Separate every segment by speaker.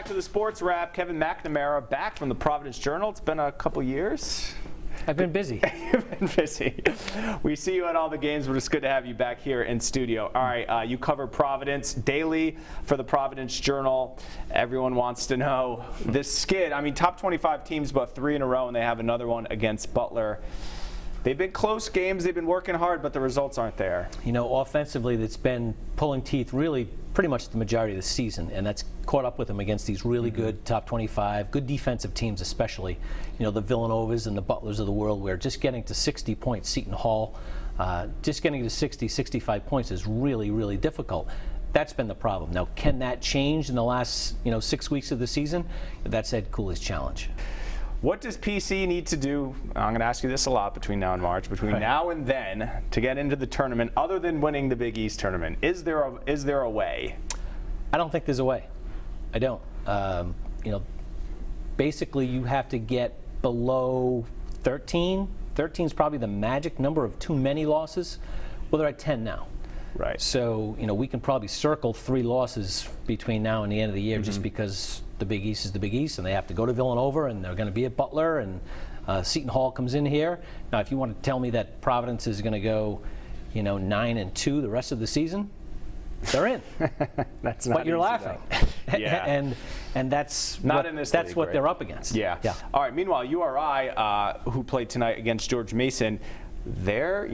Speaker 1: back to the Sports Wrap. Kevin McNamara back from the Providence Journal. It's been a couple years.
Speaker 2: I've been busy.
Speaker 1: You've been busy. We see you at all the games, but it's good to have you back here in studio. All right, you cover Providence daily for the Providence Journal. Everyone wants to know this skid. I mean, top 25 teams, but 3 in a row, and they have another one against Butler. They've been close games. They've been working hard, but the results aren't there.
Speaker 2: You know, offensively, that's been pulling teeth really pretty much the majority of the season, and that's caught up with them against these really good top 25, good defensive teams especially. You know, the Villanovas and the Butlers of the world, where just getting to 60 points, Seton Hall, just getting to 60, 65 points is really, really difficult. That's been the problem. Now, can that change in the last, 6 weeks of the season? That's Ed Cooley's challenge.
Speaker 1: What does PC need to do? I'm going to ask you this a lot between now and March, between now and then, to get into the tournament, other than winning the Big East tournament? Is there a way?
Speaker 2: I don't think there's a way. I don't. Basically, you have to get below 13. 13 is probably the magic number of too many losses. Well, they're at 10 now.
Speaker 1: Right.
Speaker 2: So, we can probably circle 3 losses between now and the end of the year, just because the Big East is the Big East, and they have to go to Villanova, and they're going to be at Butler, and Seton Hall comes in here. Now, if you want to tell me that Providence is going to go, 9-2 the rest of the season, they're in.
Speaker 1: That's not.
Speaker 2: But you're
Speaker 1: easy,
Speaker 2: laughing.
Speaker 1: Yeah.
Speaker 2: and that's
Speaker 1: not
Speaker 2: what,
Speaker 1: in this
Speaker 2: that's
Speaker 1: league,
Speaker 2: what
Speaker 1: right?
Speaker 2: they're up against.
Speaker 1: Yeah. All right. Meanwhile, URI, who played tonight against George Mason, they're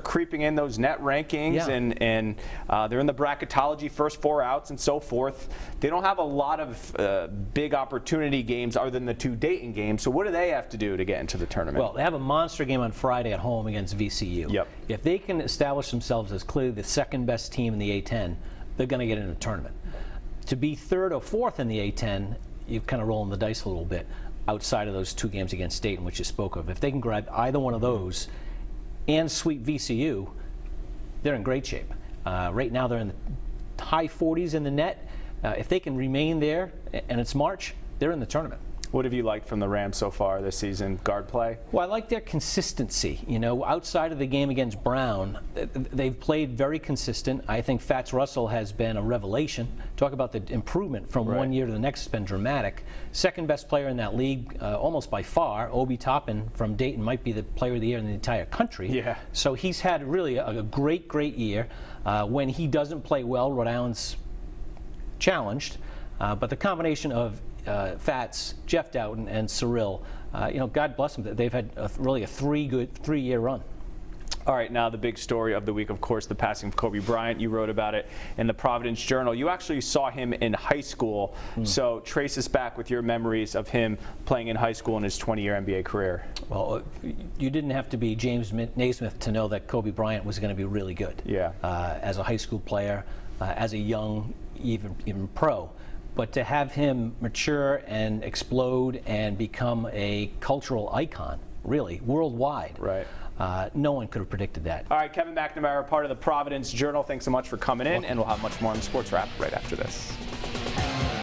Speaker 1: creeping in those net rankings, and they're in the bracketology, first 4 outs and so forth. They don't have a lot of big opportunity games other than the 2 Dayton games. So what do they have to do to get into the tournament?
Speaker 2: Well, they have a monster game on Friday at home against VCU.
Speaker 1: Yep.
Speaker 2: If they can establish themselves as clearly the second best team in the A10, they're going to get in the tournament. To be 3rd or 4th in the A10, you're kind of rolling the dice a little bit outside of those 2 games against Dayton, which you spoke of. If they can grab either one of those and sweep VCU, they're in great shape. Right now they're in the high 40s in the net. If they can remain there, and it's March, they're in the tournament.
Speaker 1: What have you liked from the Rams so far this season? Guard play?
Speaker 2: Well, I like their consistency. Outside of the game against Brown, they've played very consistent. I think Fats Russell has been a revelation. Talk about the improvement from one year to the next has been dramatic. Second best player in that league, almost by far. Obi Toppin from Dayton might be the player of the year in the entire country.
Speaker 1: Yeah.
Speaker 2: So he's had really a great, great year. When he doesn't play well, Rhode Island's challenged. But the combination of Fats, Jeff Doughton, and Cyril, God bless them. They've had really a 3-year run.
Speaker 1: All right, now the big story of the week, of course, the passing of Kobe Bryant. You wrote about it in the Providence Journal. You actually saw him in high school, so trace us back with your memories of him playing in high school in his 20-year NBA career.
Speaker 2: Well, you didn't have to be James Naismith to know that Kobe Bryant was going to be really good.
Speaker 1: Yeah.
Speaker 2: As a high school player, as a young, even pro. But to have him mature and explode and become a cultural icon, really, worldwide,
Speaker 1: right?
Speaker 2: No one could have predicted that.
Speaker 1: All right, Kevin McNamara, part of the Providence Journal. Thanks so much for coming in, and we'll have much more on the Sports Wrap right after this.